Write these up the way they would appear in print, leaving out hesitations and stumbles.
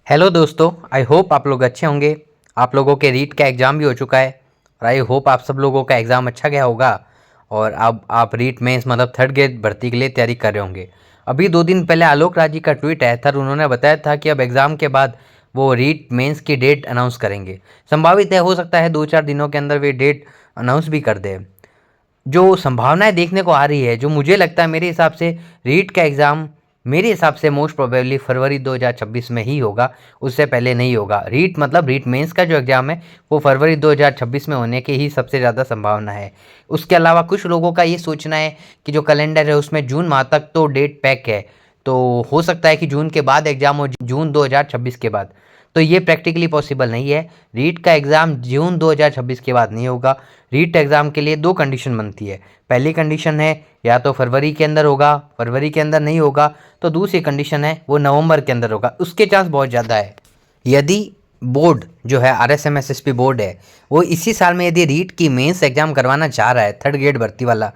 Hello दोस्तों, I hope आप लोग अच्छे होंगे। आप लोगों के रीट का एग्ज़ाम भी हो चुका है और आई होप आप सब लोगों का एग्ज़ाम अच्छा गया होगा और अब आप रीट मेंस मतलब थर्ड ग्रेड भर्ती के लिए तैयारी कर रहे होंगे। अभी 2 दिन पहले आलोक राज जी का ट्वीट आया था और उन्होंने बताया था कि अब एग्ज़ाम के बाद वो रीट मेंस की डेट अनाउंस करेंगे। संभावित है, हो सकता है 2-4 दिनों के अंदर वे डेट अनाउंस भी कर दे। जो संभावनाएं देखने को आ रही है, जो मुझे लगता है मेरे हिसाब से रीट का एग्ज़ाम मेरे हिसाब से मोस्ट प्रोबेबली फरवरी 2026 में ही होगा, उससे पहले नहीं होगा। रीट मतलब रीट मेंस का जो एग्ज़ाम है वो फरवरी 2026 में होने की ही सबसे ज़्यादा संभावना है। उसके अलावा कुछ लोगों का ये सोचना है कि जो कैलेंडर है उसमें जून माह तक तो डेट पैक है, तो हो सकता है कि जून के बाद एग्ज़ाम हो, जून 2026 के बाद। तो ये प्रैक्टिकली पॉसिबल नहीं है। रीट का एग्ज़ाम जून 2026 के बाद नहीं होगा। रीट एग्ज़ाम के लिए 2 कंडीशन बनती है। पहली कंडीशन है या तो फरवरी के अंदर होगा, फरवरी के अंदर नहीं होगा तो दूसरी कंडीशन है वो नवंबर के अंदर होगा। उसके चांस बहुत ज़्यादा है। यदि बोर्ड जो है आरएसएमएसएसपी बोर्ड है वो इसी साल में यदि रीट की मेंस एग्ज़ाम करवाना चाह रहा है, थर्ड ग्रेड भर्ती वाला,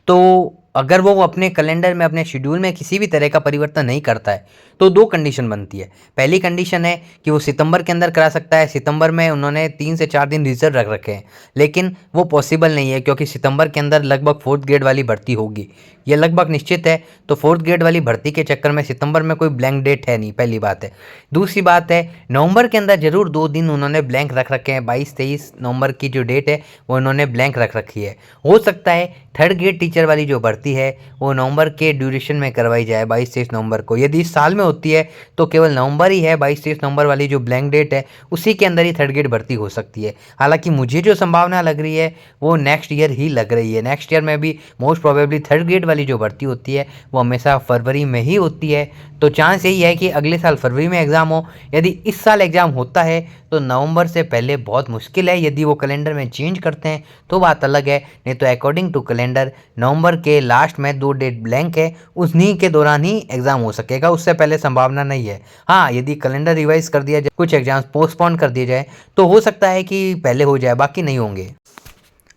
तो अगर वो अपने कैलेंडर में अपने शेड्यूल में किसी भी तरह का परिवर्तन नहीं करता है तो 2 कंडीशन बनती है। पहली कंडीशन है कि वो सितंबर के अंदर करा सकता है। सितंबर में उन्होंने 3 से 4 दिन रिजर्व रख रखे हैं, लेकिन वो पॉसिबल नहीं है क्योंकि सितंबर के अंदर लगभग फोर्थ ग्रेड वाली भर्ती होगी, ये लगभग निश्चित है। तो फोर्थ ग्रेड वाली भर्ती के चक्कर में सितंबर में कोई ब्लैंक डेट है नहीं, पहली बात है। दूसरी बात है, नवंबर के अंदर जरूर 2 दिन उन्होंने ब्लैंक रख रखे हैं। 22-23 नवंबर की जो डेट है वो उन्होंने ब्लैंक रख रखी है। हो सकता है थर्ड ग्रेड टीचर वाली जो भर्ती है वो नवंबर के ड्यूरेशन में करवाई जाए, 22-23 नवंबर को। यदि इस साल में होती है तो केवल नवंबर ही है, 22-23 नवंबर वाली जो ब्लैंक डेट है उसी के अंदर ही थर्ड ग्रेड भर्ती हो सकती है। हालांकि मुझे जो संभावना लग रही है वो नेक्स्ट ईयर ही लग रही है। नेक्स्ट ईयर में भी मोस्ट प्रोबेबली थर्ड ग्रेड वाली जो भर्ती होती है वो हमेशा फरवरी में ही होती है। तो चांस यही है कि अगले साल फरवरी में एग्ज़ाम हो। यदि इस साल एग्ज़ाम होता है तो नवंबर से पहले बहुत मुश्किल है। यदि वो कैलेंडर में चेंज करते हैं तो बात अलग है, नहीं तो अकॉर्डिंग टू कैलेंडर नवंबर के लास्ट में 2 डेट ब्लैंक है, उन्हीं के दौरान ही एग्ज़ाम हो सकेगा, उससे पहले संभावना नहीं है। हाँ, यदि कैलेंडर रिवाइज कर दिया जाए, कुछ एग्जाम्स पोस्टपोन कर दिए जाए तो हो सकता है कि पहले हो जाए, बाकी नहीं होंगे।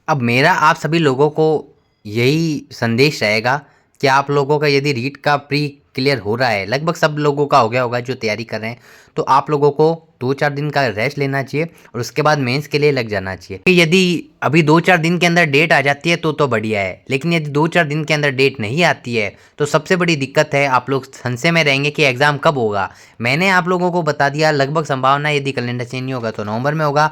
अब मेरा आप सभी लोगों को यही संदेश रहेगा कि आप लोगों का यदि रीट का प्री क्लियर हो रहा है, लगभग सब लोगों का हो गया होगा जो तैयारी कर रहे हैं, तो आप लोगों को 2-4 दिन का रेस्ट लेना चाहिए और उसके बाद मेंस के लिए लग जाना चाहिए। यदि अभी 2-4 दिन के अंदर डेट आ जाती है तो बढ़िया है, लेकिन यदि 2-4 दिन के अंदर डेट नहीं आती है तो सबसे बड़ी दिक्कत है, आप लोग संशय में रहेंगे कि एग्ज़ाम कब होगा। मैंने आप लोगों को बता दिया, लगभग संभावना यदि कैलेंडर चेंज नहीं होगा तो नवंबर में होगा,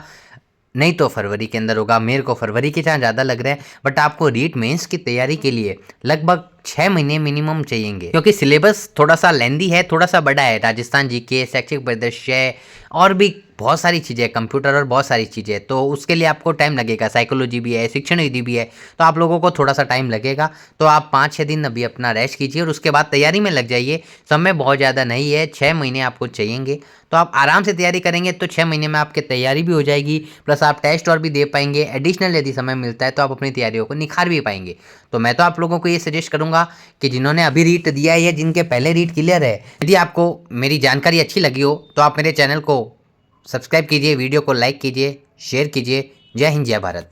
नहीं तो फरवरी के अंदर होगा। मेरे को फरवरी के चांस ज़्यादा लग रहे हैं, बट आपको रीट मेंस की तैयारी के लिए लगभग 6 महीने मिनिमम चाहिएंगे, क्योंकि सिलेबस थोड़ा सा लेंदी है, थोड़ा सा बड़ा है। राजस्थान जीके, शैक्षिक परिदृश्य और भी बहुत सारी चीज़ें, कंप्यूटर और बहुत सारी चीज़ें, तो उसके लिए आपको टाइम लगेगा। साइकोलॉजी भी है, शिक्षण विधि भी है, तो आप लोगों को थोड़ा सा टाइम लगेगा। तो आप 5-6 दिन अभी अपना रेस्ट कीजिए और उसके बाद तैयारी में लग जाइए। समय बहुत ज़्यादा नहीं है, 6 महीने आपको चाहिएंगे, तो आप आराम से तैयारी करेंगे तो 6 महीने में आपकी तैयारी भी हो जाएगी, प्लस आप टेस्ट और भी दे पाएंगे। एडिशनल यदि समय मिलता है तो आप अपनी तैयारियों को निखार भी पाएंगे। तो मैं तो आप लोगों को ये सजेस्ट करूंगा कि जिन्होंने अभी रीट दिया है या जिनके पहले रीट क्लियर है, यदि आपको मेरी जानकारी अच्छी लगी हो तो आप मेरे चैनल को सब्सक्राइब कीजिए, वीडियो को लाइक कीजिए, शेयर कीजिए। जय हिंद, जय भारत।